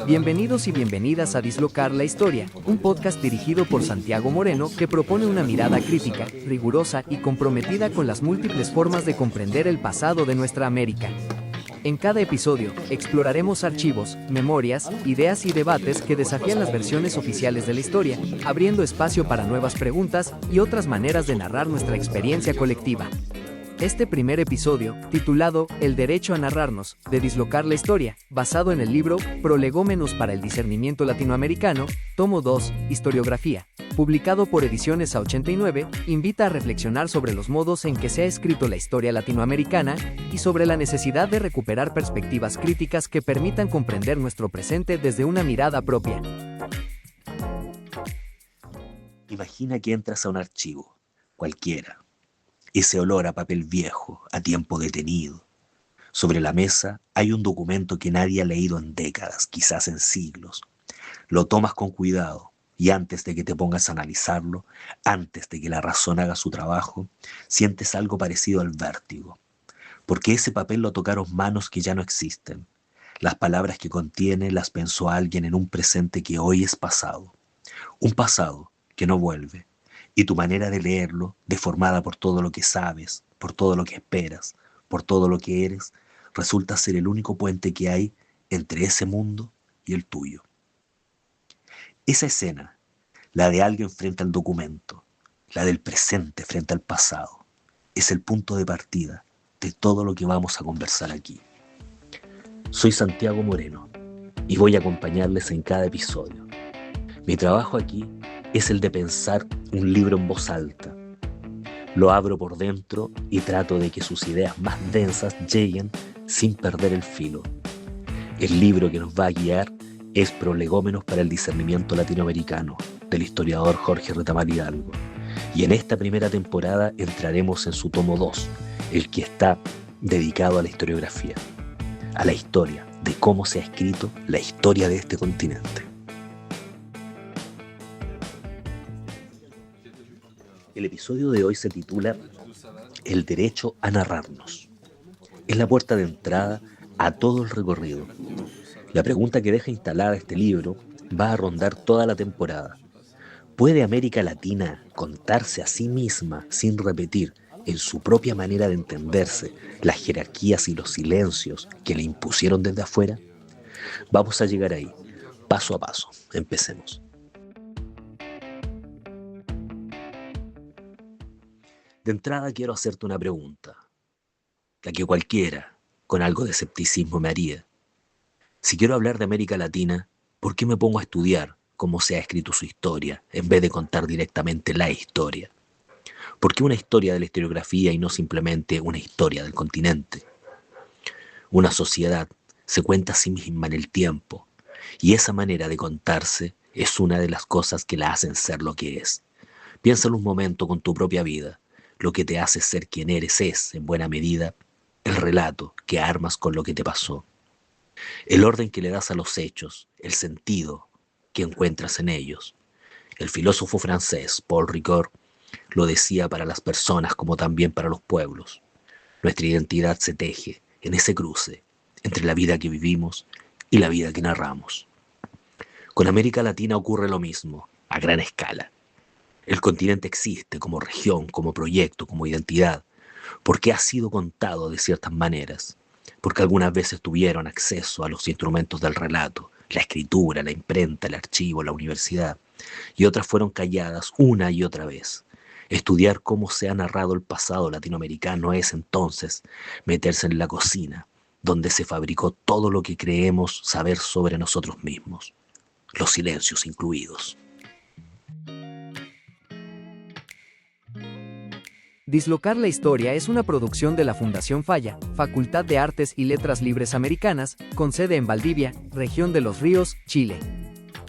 Bienvenidos y bienvenidas a Dislocar la Historia, un podcast dirigido por Santiago Moreno que propone una mirada crítica, rigurosa y comprometida con las múltiples formas de comprender el pasado de nuestra América. En cada episodio, exploraremos archivos, memorias, ideas y debates que desafían las versiones oficiales de la historia, abriendo espacio para nuevas preguntas y otras maneras de narrar nuestra experiencia colectiva. Este primer episodio, titulado El derecho a narrarnos, de Dislocar la Historia, basado en el libro Prolegómenos para el discernimiento latinoamericano, tomo 2, Historiografía, publicado por Ediciones A89, invita a reflexionar sobre los modos en que se ha escrito la historia latinoamericana y sobre la necesidad de recuperar perspectivas críticas que permitan comprender nuestro presente desde una mirada propia. Imagina que entras a un archivo, cualquiera. Ese olor a papel viejo, a tiempo detenido. Sobre la mesa hay un documento que nadie ha leído en décadas, quizás en siglos. Lo tomas con cuidado y antes de que te pongas a analizarlo, antes de que la razón haga su trabajo, sientes algo parecido al vértigo. Porque ese papel lo tocaron manos que ya no existen. Las palabras que contiene las pensó alguien en un presente que hoy es pasado. Un pasado que no vuelve. Y tu manera de leerlo, deformada por todo lo que sabes, por todo lo que esperas, por todo lo que eres, resulta ser el único puente que hay entre ese mundo y el tuyo. Esa escena, la de alguien frente al documento, la del presente frente al pasado, es el punto de partida de todo lo que vamos a conversar aquí. Soy Santiago Moreno y voy a acompañarles en cada episodio. Mi trabajo aquí es el de pensar un libro en voz alta. Lo abro por dentro y trato de que sus ideas más densas lleguen sin perder el filo. El libro que nos va a guiar es Prolegómenos para el discernimiento latinoamericano, del historiador Jorge Retamal Hidalgo. Y en esta primera temporada entraremos en su tomo 2, el que está dedicado a la historiografía, a la historia de cómo se ha escrito la historia de este continente. El episodio de hoy se titula El derecho a narrarnos. Es la puerta de entrada a todo el recorrido. La pregunta que deja instalada este libro va a rondar toda la temporada. ¿Puede América Latina contarse a sí misma sin repetir, en su propia manera de entenderse, las jerarquías y los silencios que le impusieron desde afuera? Vamos a llegar ahí, paso a paso. Empecemos. De entrada quiero hacerte una pregunta, la que cualquiera, con algo de escepticismo me haría. Si quiero hablar de América Latina, ¿por qué me pongo a estudiar cómo se ha escrito su historia, en vez de contar directamente la historia? ¿Por qué una historia de la historiografía y no simplemente una historia del continente? Una sociedad se cuenta a sí misma en el tiempo, y esa manera de contarse es una de las cosas que la hacen ser lo que es. Piénsalo un momento con tu propia vida. Lo que te hace ser quien eres es, en buena medida, el relato que armas con lo que te pasó. El orden que le das a los hechos, el sentido que encuentras en ellos. El filósofo francés Paul Ricoeur lo decía para las personas como también para los pueblos. Nuestra identidad se teje en ese cruce entre la vida que vivimos y la vida que narramos. Con América Latina ocurre lo mismo, a gran escala. El continente existe como región, como proyecto, como identidad, porque ha sido contado de ciertas maneras, porque algunas veces tuvieron acceso a los instrumentos del relato, la escritura, la imprenta, el archivo, la universidad, y otras fueron calladas una y otra vez. Estudiar cómo se ha narrado el pasado latinoamericano es entonces meterse en la cocina, donde se fabricó todo lo que creemos saber sobre nosotros mismos, los silencios incluidos. Dislocar la Historia es una producción de la Fundación Falla, Facultad de Artes y Letras Libres Americanas, con sede en Valdivia, región de Los Ríos, Chile.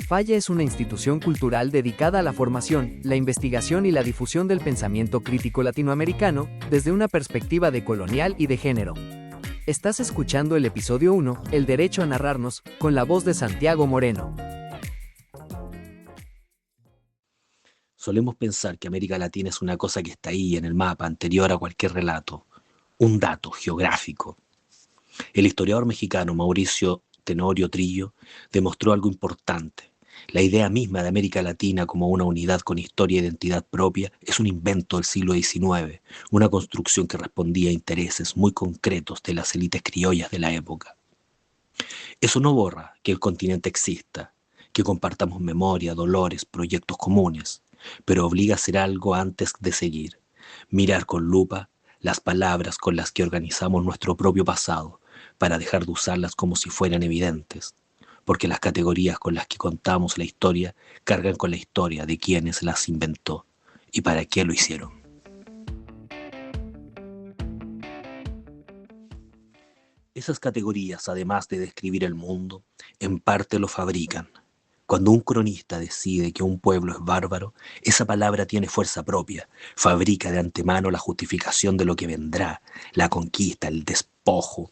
Falla es una institución cultural dedicada a la formación, la investigación y la difusión del pensamiento crítico latinoamericano, desde una perspectiva decolonial y de género. Estás escuchando el episodio 1, El derecho a narrarnos, con la voz de Santiago Moreno. Solemos pensar que América Latina es una cosa que está ahí en el mapa, anterior a cualquier relato, Un dato geográfico. El historiador mexicano Mauricio Tenorio Trillo demostró algo importante. La idea misma de América Latina como una unidad con historia e identidad propia es un invento del siglo XIX, una construcción que respondía a intereses muy concretos de las élites criollas de la época. Eso no borra que el continente exista, que compartamos memoria, dolores, proyectos comunes, pero obliga a hacer algo antes de seguir, mirar con lupa las palabras con las que organizamos nuestro propio pasado, para dejar de usarlas como si fueran evidentes, porque las categorías con las que contamos la historia cargan con la historia de quienes las inventó y para qué lo hicieron. Esas categorías, además de describir el mundo, en parte lo fabrican. Cuando un cronista decide que un pueblo es bárbaro, esa palabra tiene fuerza propia, fabrica de antemano la justificación de lo que vendrá, la conquista, el despojo,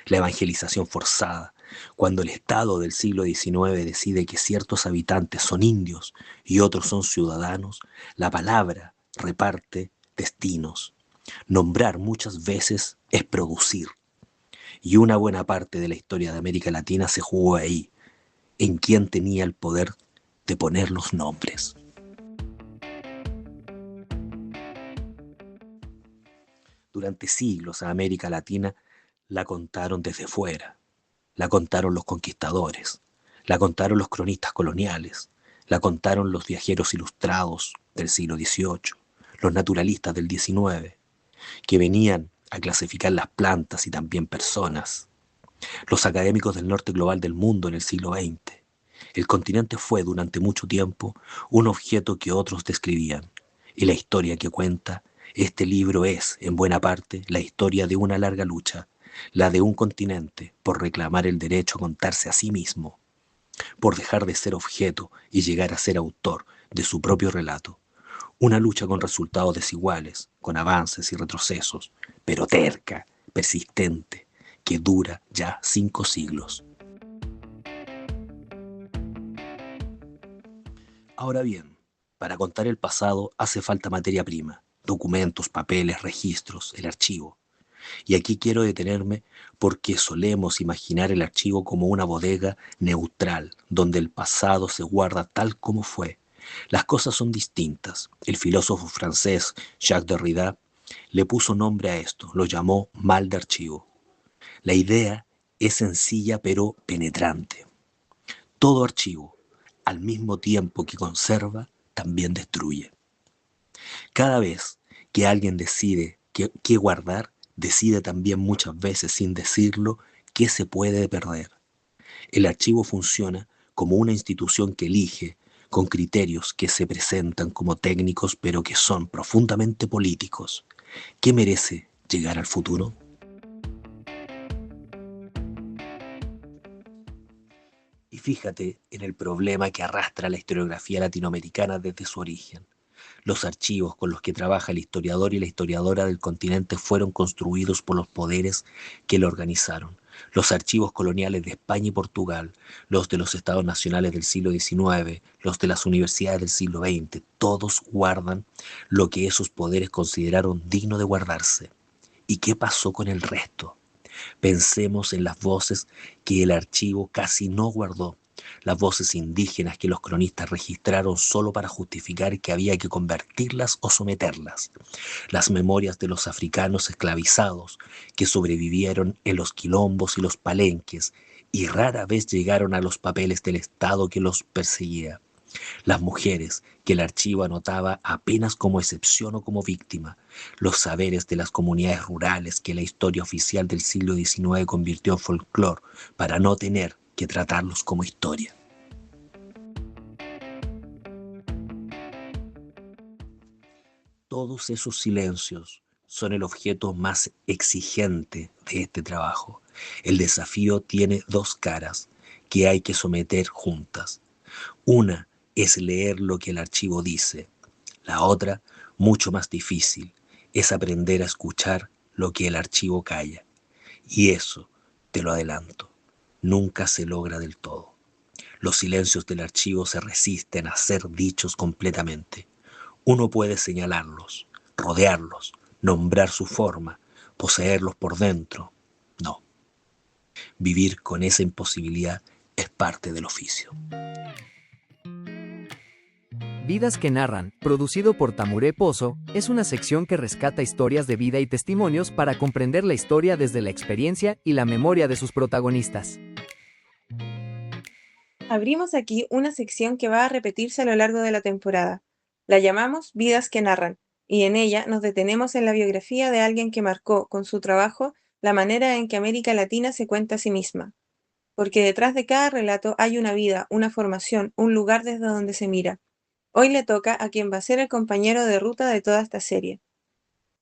la evangelización forzada. Cuando el Estado del siglo XIX decide que ciertos habitantes son indios y otros son ciudadanos, la palabra reparte destinos. Nombrar muchas veces es producir. Y una buena parte de la historia de América Latina se jugó ahí, en quién tenía el poder de poner los nombres. Durante siglos a América Latina la contaron desde fuera, la contaron los conquistadores, la contaron los cronistas coloniales, la contaron los viajeros ilustrados del siglo XVIII, los naturalistas del XIX, que venían a clasificar las plantas y también personas, los académicos del norte global del mundo en el siglo XX. El continente fue durante mucho tiempo un objeto que otros describían, y la historia que cuenta este libro es, en buena parte, la historia de una larga lucha, la de un continente por reclamar el derecho a contarse a sí mismo, por dejar de ser objeto y llegar a ser autor de su propio relato. Una lucha con resultados desiguales, con avances y retrocesos, pero terca, persistente, que dura ya 5 siglos. Ahora bien, para contar el pasado hace falta materia prima, documentos, papeles, registros, el archivo. Y aquí quiero detenerme porque solemos imaginar el archivo como una bodega neutral, donde el pasado se guarda tal como fue. Las cosas son distintas. El filósofo francés Jacques Derrida le puso nombre a esto, lo llamó mal de archivo. La idea es sencilla pero penetrante. Todo archivo, al mismo tiempo que conserva, también destruye. Cada vez que alguien decide qué guardar, decide también muchas veces sin decirlo qué se puede perder. El archivo funciona como una institución que elige, con criterios que se presentan como técnicos pero que son profundamente políticos. ¿Qué merece llegar al futuro? Y fíjate en el problema que arrastra la historiografía latinoamericana desde su origen. Los archivos con los que trabaja el historiador y la historiadora del continente fueron construidos por los poderes que lo organizaron. Los archivos coloniales de España y Portugal, los de los estados nacionales del siglo XIX, los de las universidades del siglo XX, todos guardan lo que esos poderes consideraron digno de guardarse. ¿Y qué pasó con el resto? Pensemos en las voces que el archivo casi no guardó, las voces indígenas que los cronistas registraron solo para justificar que había que convertirlas o someterlas, las memorias de los africanos esclavizados que sobrevivieron en los quilombos y los palenques y rara vez llegaron a los papeles del Estado que los perseguía. Las mujeres, que el archivo anotaba apenas como excepción o como víctima, los saberes de las comunidades rurales que la historia oficial del siglo XIX convirtió en folclore para no tener que tratarlos como historia. Todos esos silencios son el objeto más exigente de este trabajo. El desafío tiene dos caras que hay que someter juntas. Una es leer lo que el archivo dice. La otra, mucho más difícil, es aprender a escuchar lo que el archivo calla. Y eso, te lo adelanto, nunca se logra del todo. Los silencios del archivo se resisten a ser dichos completamente. Uno puede señalarlos, rodearlos, nombrar su forma, poseerlos por dentro. No, vivir con esa imposibilidad es parte del oficio. Vidas que narran, producido por Tamuré Pozo, es una sección que rescata historias de vida y testimonios para comprender la historia desde la experiencia y la memoria de sus protagonistas. Abrimos aquí una sección que va a repetirse a lo largo de la temporada. La llamamos Vidas que narran, y en ella nos detenemos en la biografía de alguien que marcó, con su trabajo, la manera en que América Latina se cuenta a sí misma. Porque detrás de cada relato hay una vida, una formación, un lugar desde donde se mira. Hoy le toca a quien va a ser el compañero de ruta de toda esta serie.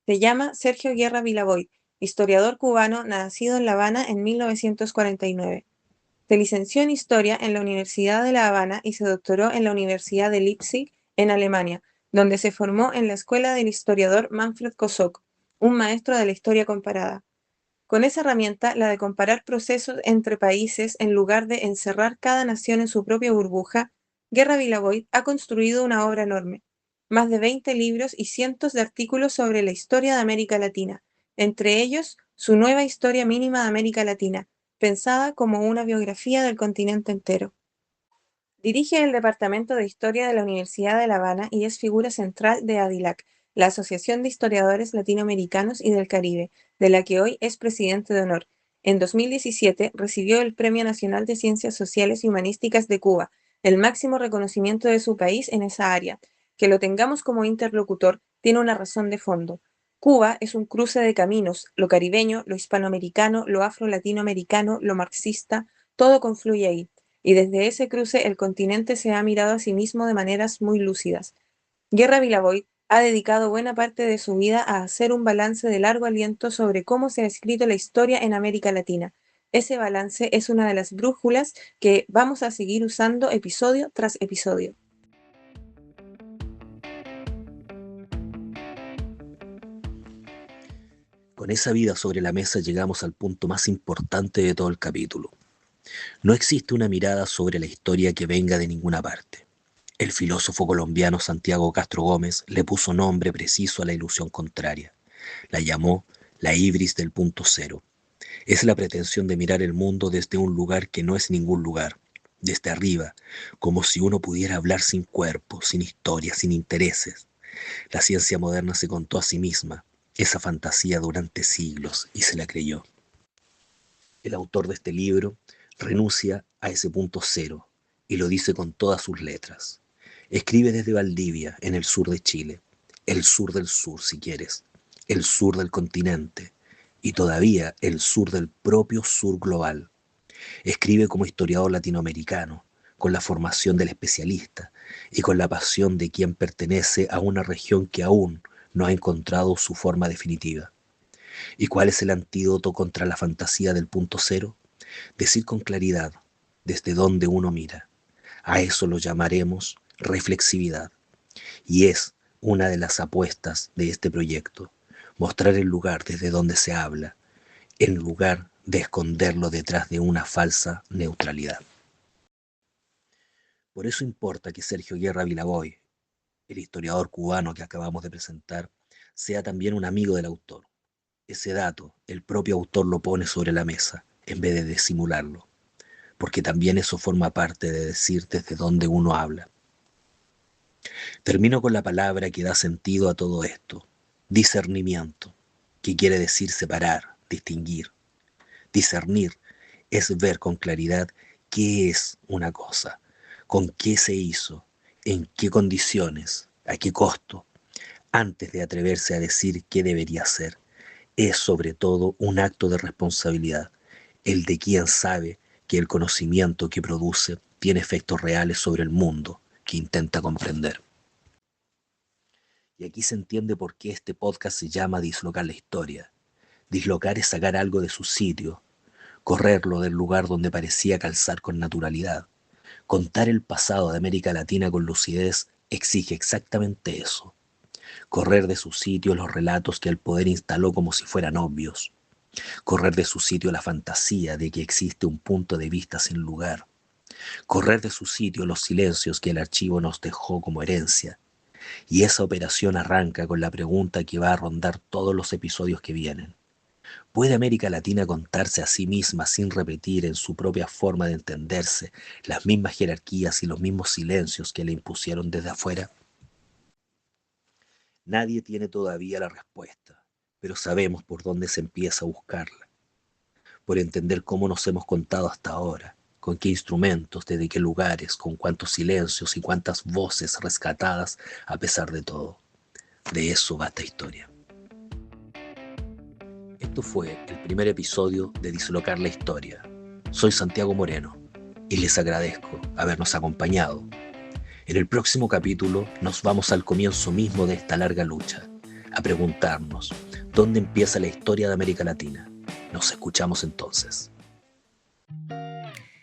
Se llama Sergio Guerra Vilaboy, historiador cubano nacido en La Habana en 1949. Se licenció en Historia en la Universidad de La Habana y se doctoró en la Universidad de Leipzig, en Alemania, donde se formó en la escuela del historiador Manfred Kosok, un maestro de la historia comparada. Con esa herramienta, la de comparar procesos entre países en lugar de encerrar cada nación en su propia burbuja, Guerra Vilaboy ha construido una obra enorme. Más de 20 libros y cientos de artículos sobre la historia de América Latina, entre ellos su nueva Historia Mínima de América Latina, pensada como una biografía del continente entero. Dirige el Departamento de Historia de la Universidad de La Habana y es figura central de ADILAC, la Asociación de Historiadores Latinoamericanos y del Caribe, de la que hoy es presidente de honor. En 2017 recibió el Premio Nacional de Ciencias Sociales y Humanísticas de Cuba, el máximo reconocimiento de su país en esa área. Que lo tengamos como interlocutor tiene una razón de fondo. Cuba es un cruce de caminos, lo caribeño, lo hispanoamericano, lo afro-latinoamericano, lo marxista, todo confluye ahí y desde ese cruce el continente se ha mirado a sí mismo de maneras muy lúcidas. Guerra Vilaboy ha dedicado buena parte de su vida a hacer un balance de largo aliento sobre cómo se ha escrito la historia en América Latina. Ese balance es una de las brújulas que vamos a seguir usando episodio tras episodio. Con esa vida sobre la mesa llegamos al punto más importante de todo el capítulo. No existe una mirada sobre la historia que venga de ninguna parte. El filósofo colombiano Santiago Castro Gómez le puso nombre preciso a la ilusión contraria. La llamó la ibris del punto cero. Es la pretensión de mirar el mundo desde un lugar que no es ningún lugar, desde arriba, como si uno pudiera hablar sin cuerpo, sin historia, sin intereses. La ciencia moderna se contó a sí misma esa fantasía durante siglos y se la creyó. El autor de este libro renuncia a ese punto cero y lo dice con todas sus letras. Escribe desde Valdivia, en el sur de Chile, el sur del sur si quieres, el sur del continente y todavía el sur del propio sur global. Escribe como historiador latinoamericano, con la formación del especialista y con la pasión de quien pertenece a una región que aún no ha encontrado su forma definitiva. ¿Y cuál es el antídoto contra la fantasía del punto cero? Decir con claridad desde dónde uno mira. A eso lo llamaremos reflexividad. Y es una de las apuestas de este proyecto, mostrar el lugar desde donde se habla, en lugar de esconderlo detrás de una falsa neutralidad. Por eso importa que Sergio Guerra Vilaboy, el historiador cubano que acabamos de presentar, sea también un amigo del autor. Ese dato, el propio autor lo pone sobre la mesa, en vez de disimularlo, porque también eso forma parte de decir desde dónde uno habla. Termino con la palabra que da sentido a todo esto, discernimiento, que quiere decir separar, distinguir. Discernir es ver con claridad qué es una cosa, con qué se hizo, en qué condiciones, a qué costo, antes de atreverse a decir qué debería ser. Es sobre todo un acto de responsabilidad, el de quien sabe que el conocimiento que produce tiene efectos reales sobre el mundo que intenta comprender. Y aquí se entiende por qué este podcast se llama Dislocar la Historia. Dislocar es sacar algo de su sitio, correrlo del lugar donde parecía calzar con naturalidad. Contar el pasado de América Latina con lucidez exige exactamente eso. Correr de su sitio los relatos que el poder instaló como si fueran obvios. Correr de su sitio la fantasía de que existe un punto de vista sin lugar. Correr de su sitio los silencios que el archivo nos dejó como herencia. Y esa operación arranca con la pregunta que va a rondar todos los episodios que vienen. ¿Puede América Latina contarse a sí misma sin repetir en su propia forma de entenderse las mismas jerarquías y los mismos silencios que le impusieron desde afuera? Nadie tiene todavía la respuesta, pero sabemos por dónde se empieza a buscarla, por entender cómo nos hemos contado hasta ahora, con qué instrumentos, desde qué lugares, con cuántos silencios y cuántas voces rescatadas a pesar de todo. De eso va esta historia. Esto fue el primer episodio de Dislocar la Historia. Soy Santiago Moreno y les agradezco habernos acompañado. En el próximo capítulo nos vamos al comienzo mismo de esta larga lucha, a preguntarnos dónde empieza la historia de América Latina. Nos escuchamos entonces.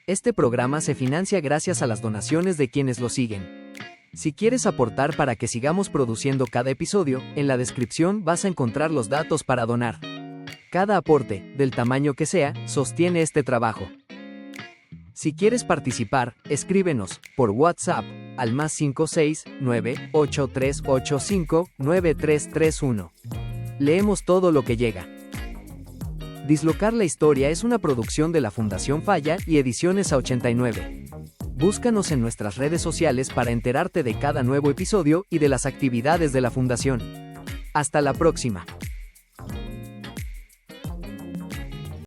Este programa se financia gracias a las donaciones de quienes lo siguen. Si quieres aportar para que sigamos produciendo cada episodio, en la descripción vas a encontrar los datos para donar. Cada aporte, del tamaño que sea, sostiene este trabajo. Si quieres participar, escríbenos por WhatsApp al +56 98385 9331. Leemos todo lo que llega. Dislocar la Historia es una producción de la Fundación Falla y Ediciones A89. Búscanos en nuestras redes sociales para enterarte de cada nuevo episodio y de las actividades de la Fundación. Hasta la próxima.